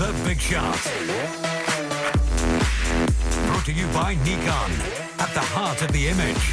The Big Shot. Brought to you by Nikon, at the heart of the image.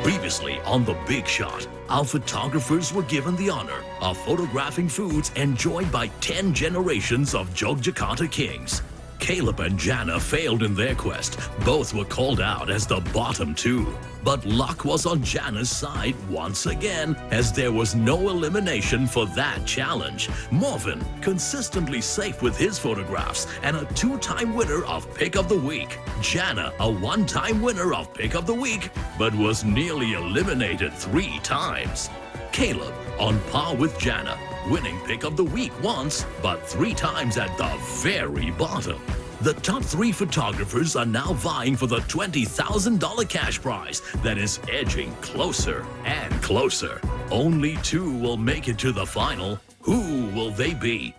Previously on The Big Shot, our photographers were given the honor of photographing foods enjoyed by 10 generations of Yogyakarta kings. Caleb and Jana failed in their quest. Both were called out as the bottom two. But luck was on Jana's side once again, as there was no elimination for that challenge. Morvin, consistently safe with his photographs and a 2-time winner of Pick of the Week. Jana, a 1-time winner of Pick of the Week, but was nearly eliminated 3 times. Caleb, on par with Jana, winning Pick of the Week once, but 3 times at the very bottom. The top 3 photographers are now vying for the $20,000 cash prize that is edging closer and closer. Only 2 will make it to the final. Who will they be?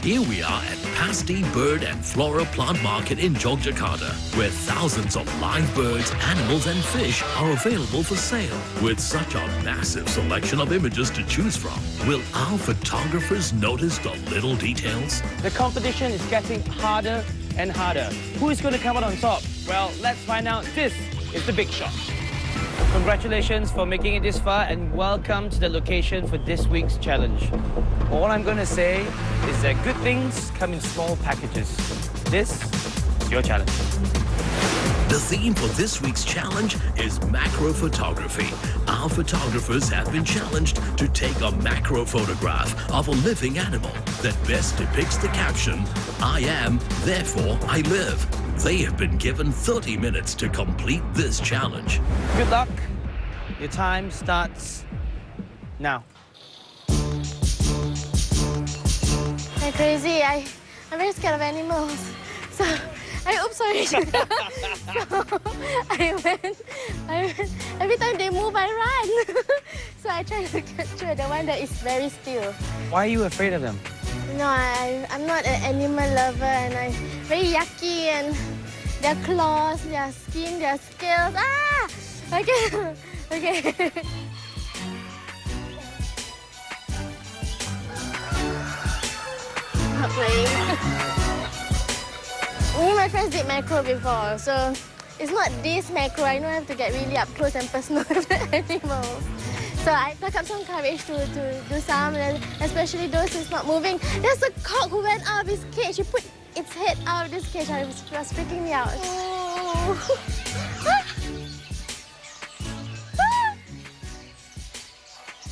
Here we are at Pasti Bird and Flora Plant Market in Yogyakarta, where thousands of live birds, animals and fish are available for sale. With such a massive selection of images to choose from, will our photographers notice the little details? The competition is getting harder and harder. Who is going to come out on top? Well, let's find out. This is The Big Shot. Congratulations for making it this far and welcome to the location for this week's challenge. All I'm going to say is that good things come in small packages. This is your challenge. The theme for this week's challenge is macro photography. Our photographers have been challenged to take a macro photograph of a living animal that best depicts the caption, "I am, therefore I live." They have been given 30 minutes to complete this challenge. Good luck. Your time starts now. I'm crazy. I'm very scared of animals. So, oops, sorry. So, I went, every time they move, I run. So I try to capture the one that is very still. Why are you afraid of them? No, I'm not an animal lover, and I'm very yucky, and their claws, their skin, their scales. Ah! Okay. Okay. Not playing. Me and my friends did macro before, so it's not this macro. I know I have to get really up close and personal with the animals. So I pluck up some courage to do some, and especially those who's not moving. There's a cock who went out of his cage. He put its head out of this cage. It was freaking me out. Oh.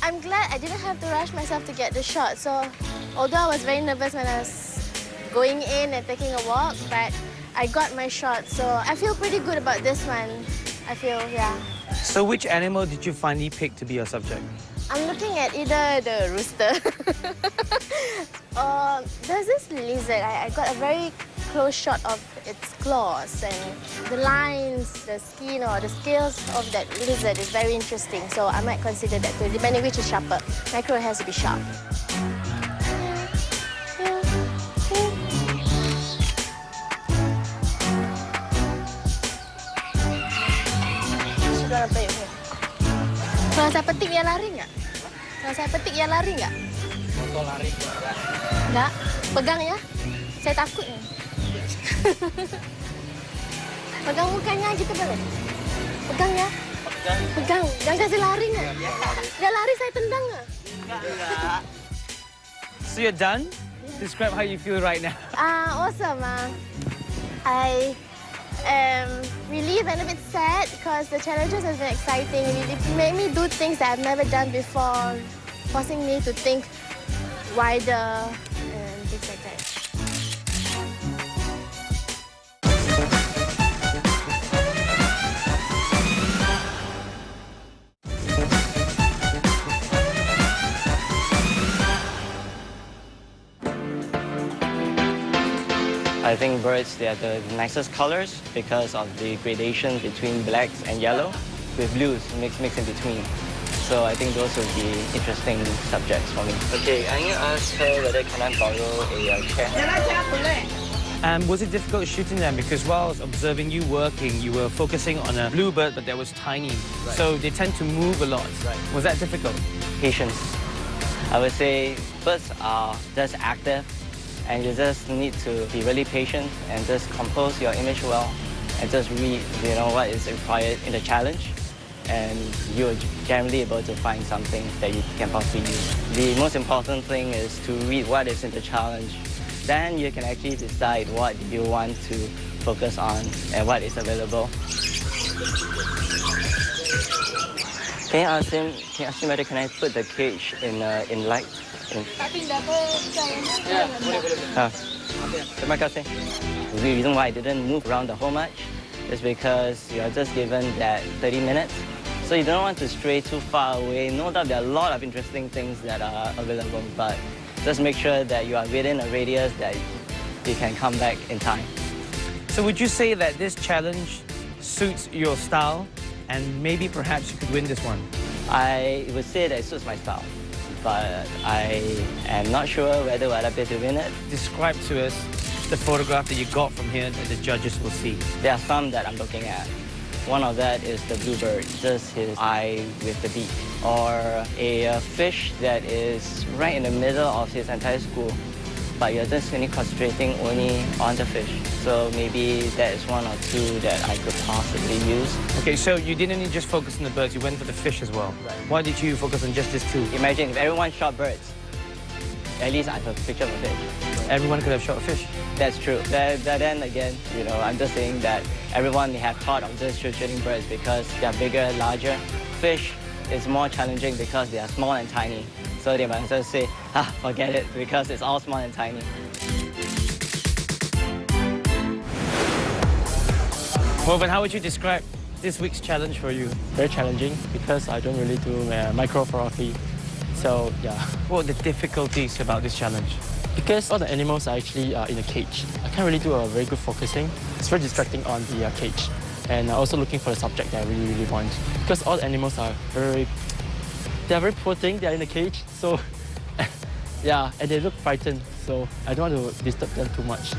I'm glad I didn't have to rush myself to get the shot. So although I was very nervous when I was going in and taking a walk, but I got my shot. So I feel pretty good about this one. I feel, yeah. So which animal did you finally pick to be your subject? I'm looking at either the rooster or there's this lizard. I got a very close shot of its claws, and the lines, the skin or the scales of that lizard is very interesting. So I might consider that too, depending which is sharper. Macro has to be sharp. Kalau saya petik dia lari nggak? Kalau saya petik dia lari nggak? Foto lari. Nggak. Pegang ya. Saya takut nih. Pegang mukanya gitu boleh? Pegang ya. Pegang. Jangan kasih lari nggak? Dia lari saya tendang nggak? Enggak. So you're done? Describe how you feel right now. Awesome. I am relieved and a bit sad because the challenges have been exciting. It made me do things that I've never done before, forcing me to think wider and things like that. I think birds, they are the nicest colors because of the gradation between blacks and yellow with blues mixed in between. So I think those would be interesting subjects for me. Okay, I'm going to ask her whether can I borrow a chair. And was it difficult shooting them? Because while I was observing you working, you were focusing on a bluebird, but that was tiny. Right. So they tend to move a lot. Right. Was that difficult? Patience. I would say birds are just active, and you just need to be really patient and just compose your image well and just read, what is required in the challenge. And you're generally able to find something that you can possibly use. The most important thing is to read what is in the challenge. Then you can actually decide what you want to focus on and what is available. Can you ask him whether can I put the cage in light? Terima kasih. The reason why I didn't move around the whole much is because you're just given that 30 minutes. So you don't want to stray too far away. No doubt there are a lot of interesting things that are available, but just make sure that you are within a radius that you can come back in time. So would you say that this challenge suits your style and maybe perhaps you could win this one? I would say that it suits my style, but I am not sure whether I'll be able to win it. Describe to us the photograph that you got from here that the judges will see. There are some that I'm looking at. One of that is the bluebird, just his eye with the beak. Or a fish that is right in the middle of his entire school, but you're just only concentrating only on the fish. So maybe that is one or two that I could possibly use. Okay, so you didn't just focus on the birds, you went for the fish as well. Right. Why did you focus on just these two? Imagine if everyone shot birds, at least I have a picture of a fish. Everyone could have shot a fish. That's true. Then again, I'm just saying that everyone may have thought of just shooting birds because they are bigger, larger. Fish is more challenging because they are small and tiny. So they might as well say, forget it, because it's all small and tiny. Woven, how would you describe this week's challenge for you? Very challenging because I don't really do microphotography. So, yeah. What are the difficulties about this challenge? Because all the animals are actually in a cage. I can't really do a very good focusing. It's very distracting on the cage. And also looking for the subject that I really, really want. Because all the animals are very poor thing, they're in a cage. So, yeah, and they look frightened. So I don't want to disturb them too much.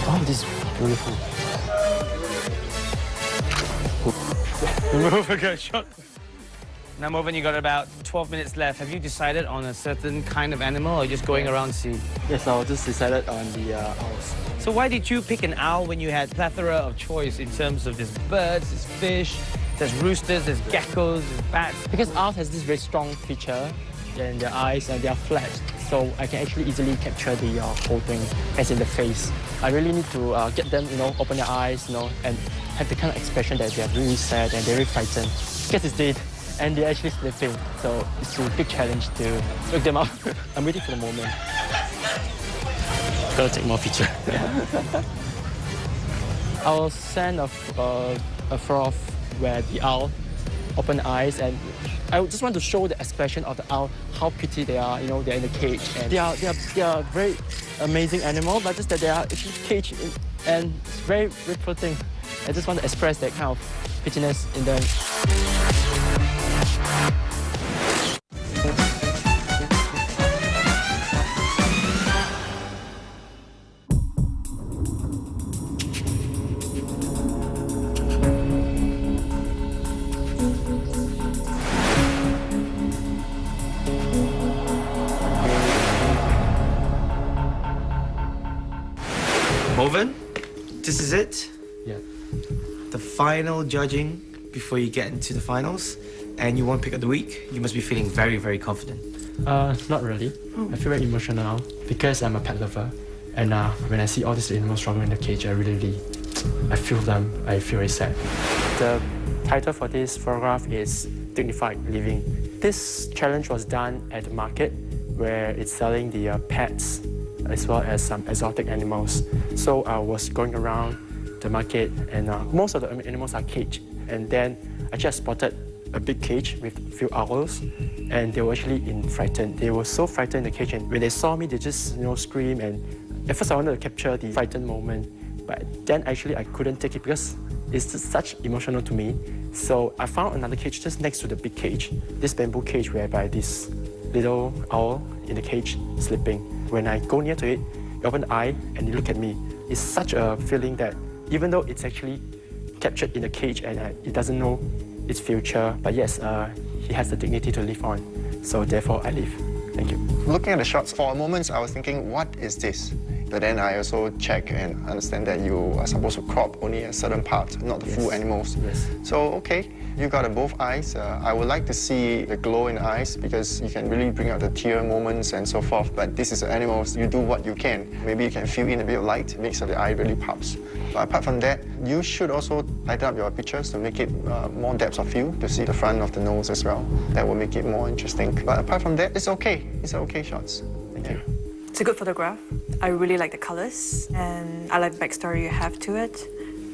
Oh, this is beautiful. Move a good shot. Now, Moven, you got about 12 minutes left. Have you decided on a certain kind of animal or just going around to see? Yes, I just decided on the owls. So why did you pick an owl when you had plethora of choice in terms of there's birds, there's fish, there's roosters, there's geckos, there's bats? Because owls has this very strong feature in their eyes and they are flat. So I can actually easily capture the whole thing as in the face. I really need to get them, open their eyes, and have the kind of expression that they're really sad and they're really frightened. Because it's dead and they're actually sleeping. So it's a big challenge to look them up. I'm waiting for the moment. Gotta take more picture. I'll send a photo of where the owl open eyes, and I just want to show the expression of the owl, how pretty they are. They're in a cage, and they are very amazing animal, but just that they are actually caged and it's very, very poor thing. I just want to express that kind of prettiness in them. Moven, this is it. Yeah. The final judging before you get into the finals, and you won Pick of the Week. You must be feeling very, very confident. Not really. I feel very emotional now because I'm a pet lover, and when I see all these animals struggling in the cage, I feel them. I feel very sad. The title for this photograph is Dignified Living. This challenge was done at the market where it's selling the pets as well as some exotic animals. So I was going around the market and most of the animals are caged. And then I just spotted a big cage with a few owls, and they were actually frightened. They were so frightened in the cage, and when they saw me, they just scream. And at first I wanted to capture the frightened moment, but then actually I couldn't take it because it's just such emotional to me. So I found another cage just next to the big cage, this bamboo cage whereby this little owl in the cage sleeping. When I go near to it, you open the eye and you look at me. It's such a feeling that even though it's actually captured in the cage and it doesn't know its future, but yes, he has the dignity to live on. So therefore, I live. Thank you. Looking at the shots, for a moment, I was thinking, what is this? But then I also check and understand that you are supposed to crop only a certain part, not the full animals. Yes. So, okay, you got both eyes. I would like to see the glow in the eyes because you can really bring out the tear moments and so forth. But this is animals, you do what you can. Maybe you can fill in a bit of light, make so the eye really pops. But apart from that, you should also lighten up your pictures to make it more depth of field, to see the front of the nose as well. That will make it more interesting. But apart from that, it's okay. It's okay shots. Thank you. It's a good photograph. I really like the colors, and I like the backstory you have to it.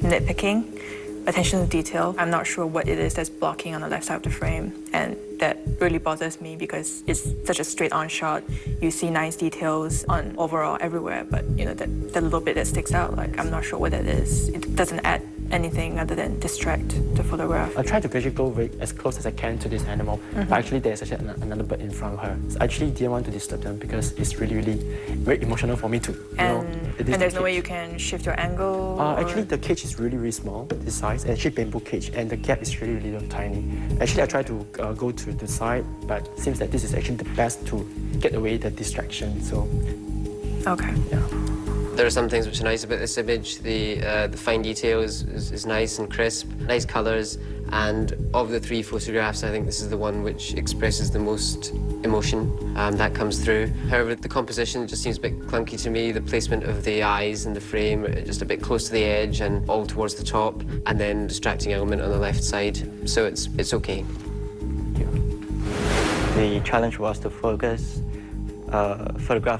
Nitpicking, attention to detail. I'm not sure what it is that's blocking on the left side of the frame, and that really bothers me because it's such a straight-on shot. You see nice details on overall everywhere, but that little bit that sticks out, like I'm not sure what that is. It doesn't add anything other than distract the photograph. I try to actually go as close as I can to this animal, but actually there's actually another bird in front of her. So I actually didn't want to disturb them because it's really very emotional for me to, and there's no way you can shift your angle? Actually, the cage is really small, this size, and actually bamboo cage, and the gap is really tiny. Actually, I tried to go to the side, but it seems that this is actually the best to get away the distraction, so... Okay. Yeah. There are some things which are nice about this image. The fine detail is nice and crisp, nice colours, and of the three photographs, I think this is the one which expresses the most emotion that comes through. However, the composition just seems a bit clunky to me. The placement of the eyes in the frame, just a bit close to the edge and all towards the top, and then distracting element on the left side. So it's okay. The challenge was to photograph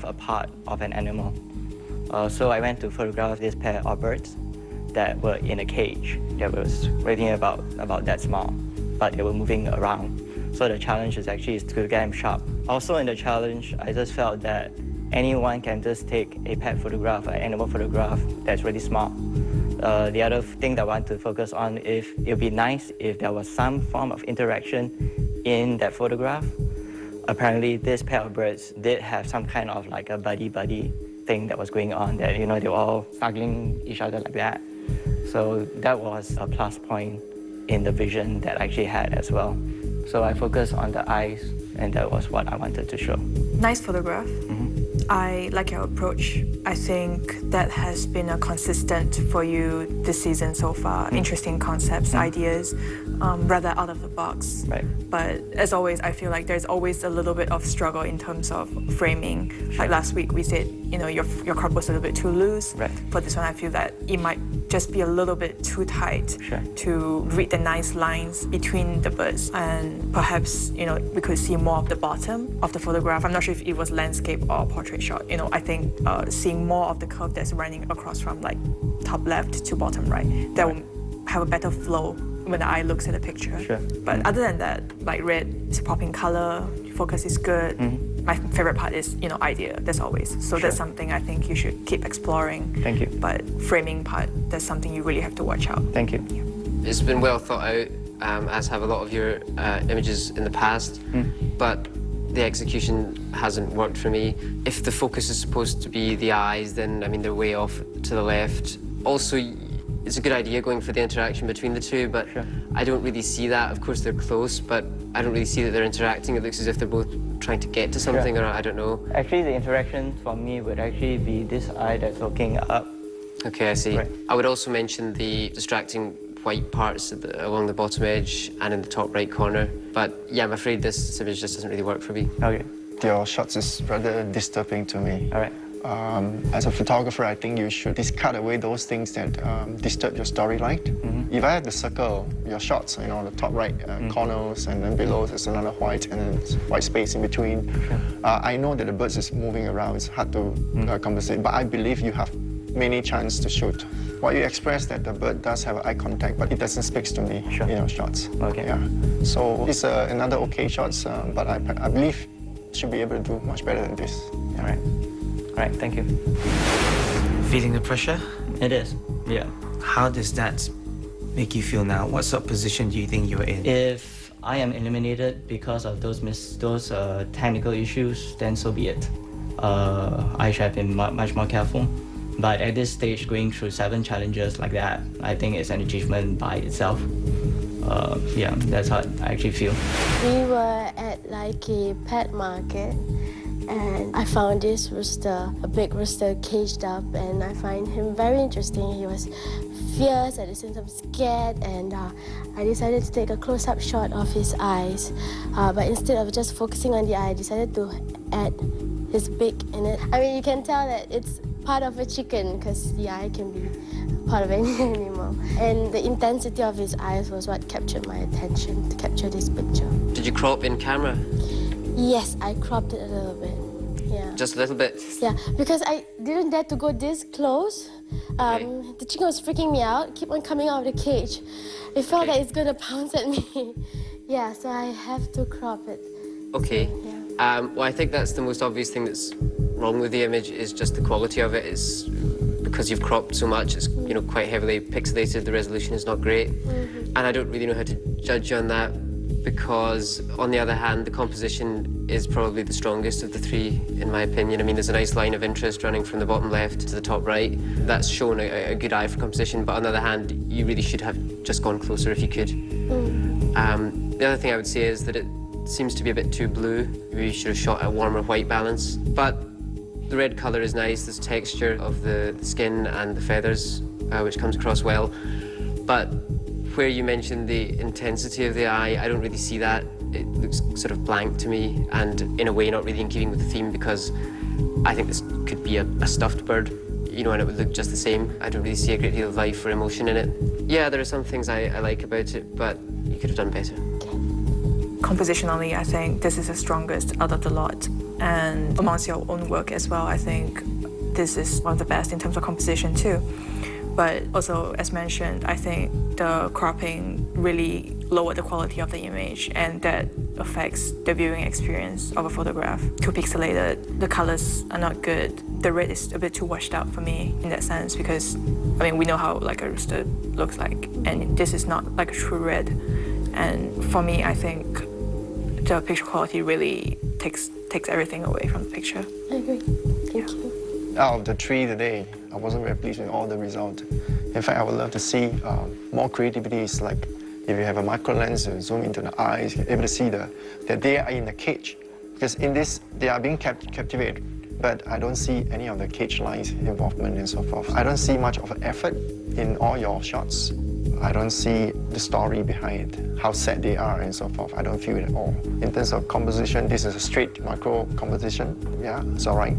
a part of an animal. So I went to photograph this pair of birds that were in a cage that was rating about that small, but they were moving around. So the challenge is to get them sharp. Also in the challenge, I just felt that anyone can just take a pet photograph, an animal photograph that's really small. The other thing that I want to focus on is it would be nice if there was some form of interaction in that photograph. Apparently, this pair of birds did have some kind of like a buddy thing that was going on, that they were all snuggling each other like that. So that was a plus point in the vision that I actually had as well. So I focused on the eyes, and that was what I wanted to show. Nice photograph. I like your approach. I think that has been a consistent for you this season so far. Interesting concepts, ideas, rather out of the box. Right. But as always, I feel like there's always a little bit of struggle in terms of framing. Sure. Like last week, we said, your crop was a little bit too loose. Right. For this one, I feel that it might just be a little bit too tight. Sure. To read the nice lines between the birds. And perhaps, we could see more of the bottom of the photograph. I'm not sure if it was landscape or portrait shot. I think seeing more of the curve that's running across from like top left to bottom right, that will have a better flow when the eye looks at the picture. Sure. But other than that, like red is a popping color, focus is good. My favorite part is, idea, as always. So that's something I think you should keep exploring. Thank you. But framing part, that's something you really have to watch out. Thank you. Yeah. It's been well thought out, as have a lot of your images in the past, but the execution hasn't worked for me. If the focus is supposed to be the eyes, then, they're way off to the left. Also, it's a good idea going for the interaction between the two, but I don't really see that. Of course, they're close, but I don't really see that they're interacting. It looks as if they're both trying to get to something, or I don't know. Actually, the interaction for me would actually be this eye that's looking up. Okay, I see. Right. I would also mention the distracting white parts along the bottom edge and in the top right corner. But yeah, I'm afraid this image just doesn't really work for me. Okay. Your shots is rather disturbing to me. All right. As a photographer, I think you should discard away those things that disturb your storyline. If I had to circle your shots, the top right corners, and then below there's another white, and then white space in between. I know that the birds is moving around. It's hard to compensate, but I believe you have many chances to shoot. What you express that the bird does have eye contact, but it doesn't speak to me Sure. in your shots. Okay. Yeah. So it's another okay shots, but I believe should be able to do much better than this. All right. All right, thank you. Feeling the pressure? It is, yeah. How does that make you feel now? What sort of position do you think you're in? If I am eliminated because of those technical issues, then so be it. I should have been much more careful. But at this stage, going through 7 challenges like that, I think it's an achievement by itself. Yeah, that's how I actually feel. We were at like a pet market, and I found this rooster, a big rooster, caged up, and I find him very interesting. He was fierce, at the same time scared, and I decided to take a close-up shot of his eyes. But instead of just focusing on the eye, I decided to add his beak in it. I mean, you can tell that it's part of a chicken because the eye can be part of any animal. And the intensity of his eyes was what captured my attention to capture this picture. Did you crop in camera? Yes, I cropped it a little bit. Yeah. Just a little bit? Yeah, because I didn't dare to go this close. The chicken was freaking me out, keep on coming out of the cage. It felt like it's gonna pounce at me. Yeah, so I have to crop it. Okay. So, yeah. Well, I think that's the most obvious thing that's wrong with the image is just the quality of it. Is because you've cropped so much, it's quite heavily pixelated. The resolution is not great, and I don't really know how to judge you on that because, on the other hand, the composition is probably the strongest of the 3, in my opinion. I mean, there's a nice line of interest running from the bottom left to the top right. That's shown a good eye for composition, but on the other hand, you really should have just gone closer if you could. The other thing I would say is that it seems to be a bit too blue. Maybe you should have shot a warmer white balance. But the red colour is nice. There's texture of the skin and the feathers, which comes across well. But where you mentioned the intensity of the eye, I don't really see that. It looks sort of blank to me, and in a way not really in keeping with the theme because I think this could be a stuffed bird, and it would look just the same. I don't really see a great deal of life or emotion in it. Yeah, there are some things I like about it, but you could have done better. Compositionally, I think this is the strongest out of the lot. And amongst your own work as well, I think this is one of the best in terms of composition too. But also, as mentioned, I think the cropping really lowered the quality of the image, and that affects the viewing experience of a photograph. Too pixelated, the colors are not good. The red is a bit too washed out for me in that sense because, we know how like a rooster looks like, and this is not like a true red. And for me, I think the picture quality really takes everything away from the picture. I agree. Thank you. Out of the 3 today, I wasn't very pleased with all the result. In fact, I would love to see more creativity. Like if you have a micro lens, you zoom into the eyes, you're able to see that they are in the cage. Because in this, they are being captivated, but I don't see any of the cage lines involvement and so forth. I don't see much of an effort in all your shots. I don't see the story behind it, how sad they are and so forth. I don't feel it at all. In terms of composition, this is a straight micro composition. Yeah, it's all right.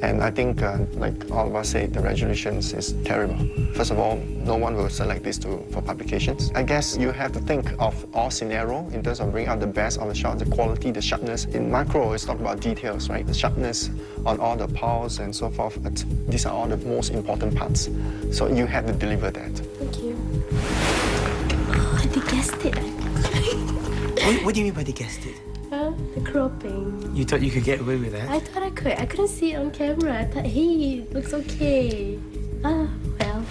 And I think, like all of us say, the resolutions is terrible. First of all, no one will select this for publications. I guess you have to think of all scenario in terms of bringing out the best of the shot, the quality, the sharpness. In macro, it's talk about details, right? The sharpness on all the pulse and so forth. These are all the most important parts. So you have to deliver that. Thank you. Oh, they guessed it. What do you mean by they guessed it? The cropping. You thought you could get away with that? I thought I could. I couldn't see it on camera. I thought, hey, it looks okay. Well.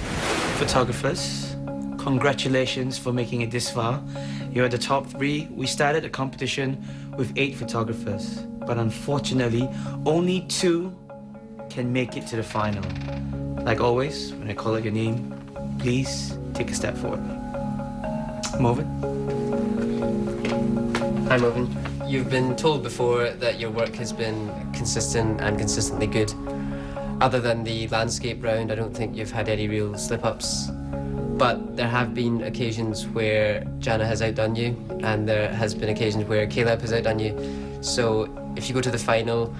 Photographers, congratulations for making it this far. You're at the top 3. We started the competition with 8 photographers, but unfortunately, only 2 can make it to the final. Like always, when I call out your name, please take a step forward. Marvin? Hi, Marvin. You've been told before that your work has been consistent and consistently good. Other than the landscape round, I don't think you've had any real slip-ups. But there have been occasions where Jana has outdone you, and there has been occasions where Caleb has outdone you. So if you go to the final,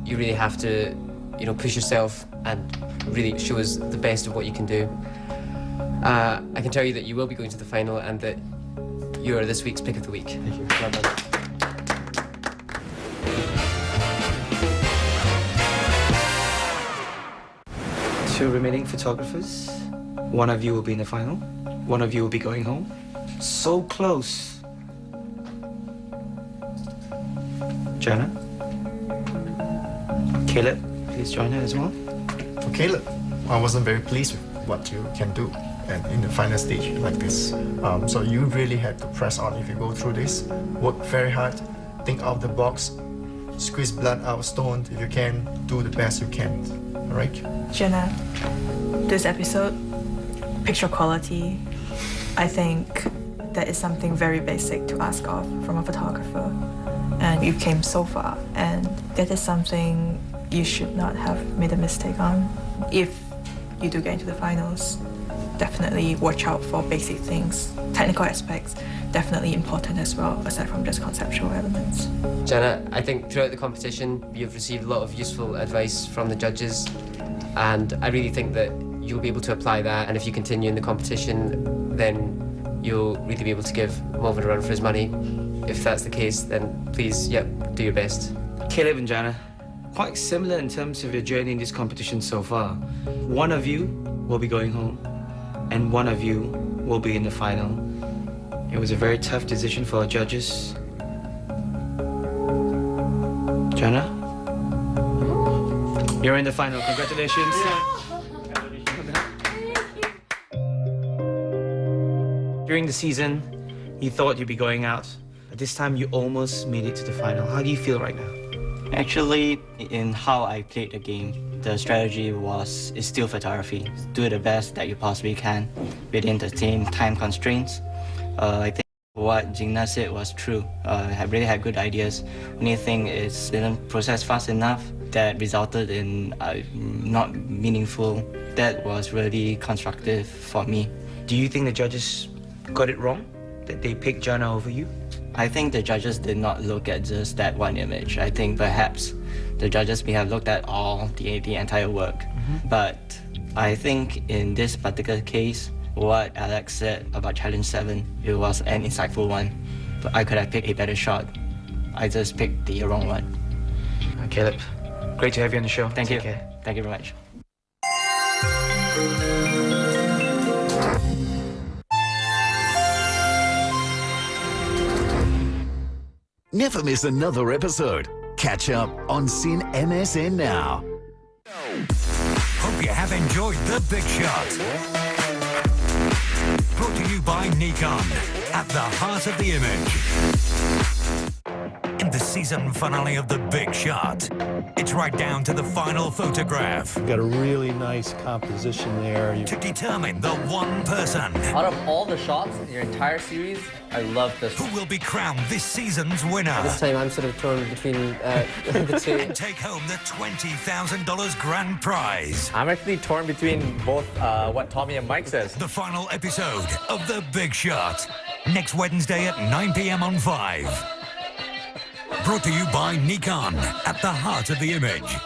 you really have to, push yourself and really show us the best of what you can do. I can tell you that you will be going to the final and that you are this week's Pick of the Week. Thank you. Well done. 2 remaining photographers. One of you will be in the final. One of you will be going home. So close. Jana? Caleb, please join her as well. For Caleb, I wasn't very pleased with what you can do and in the final stage like this. So you really have to press on if you go through this. Work very hard, think out of the box, squeeze blood out of stone if you can, do the best you can. All right? Jenna, this episode, picture quality, I think that is something very basic to ask of from a photographer. And you came so far, and that is something you should not have made a mistake on. If you do get into the finals, definitely watch out for basic things. Technical aspects, definitely important as well, aside from just conceptual elements. Jenna, I think throughout the competition, you've received a lot of useful advice from the judges, and I really think that you'll be able to apply that, and if you continue in the competition, then you'll really be able to give Melvin a run for his money. If that's the case, then please, do your best. Caleb and Jana, quite similar in terms of your journey in this competition so far. One of you will be going home, and one of you will be in the final. It was a very tough decision for our judges. Jana? You're in the final. Congratulations. During the season, you thought you'd be going out, but this time you almost made it to the final. How do you feel right now? Actually, in how I played the game, the strategy is still photography. Do the best that you possibly can within the same time constraints. I think what Jingna said was true. I really had good ideas. Only thing is didn't process fast enough. That resulted in not meaningful. That was really constructive for me. Do you think the judges got it wrong? That they picked Jana over you? I think the judges did not look at just that one image. I think perhaps the judges may have looked at all the entire work. But I think in this particular case, what Alex said about Challenge 7, it was an insightful one. But I could have picked a better shot. I just picked the wrong one. Caleb, great to have you on the show. Thank Take you. care. Thank you very much. Never miss another episode. Catch up on Sin MSN Now. Hope you have enjoyed The Big Shot. Brought to you by Nikon, at the heart of the image. In the season finale of The Big Shot, it's right down to the final photograph. You've got a really nice composition there. To determine the one person. Out of all the shots in your entire series, I love this one. Who will be crowned this season's winner. This time I'm sort of torn between the two. And take home the $20,000 grand prize. I'm actually torn between both what Tommy and Mike says. The final episode of The Big Shot. Next Wednesday at 9 p.m. on 5. Brought to you by Nikon, at the heart of the image.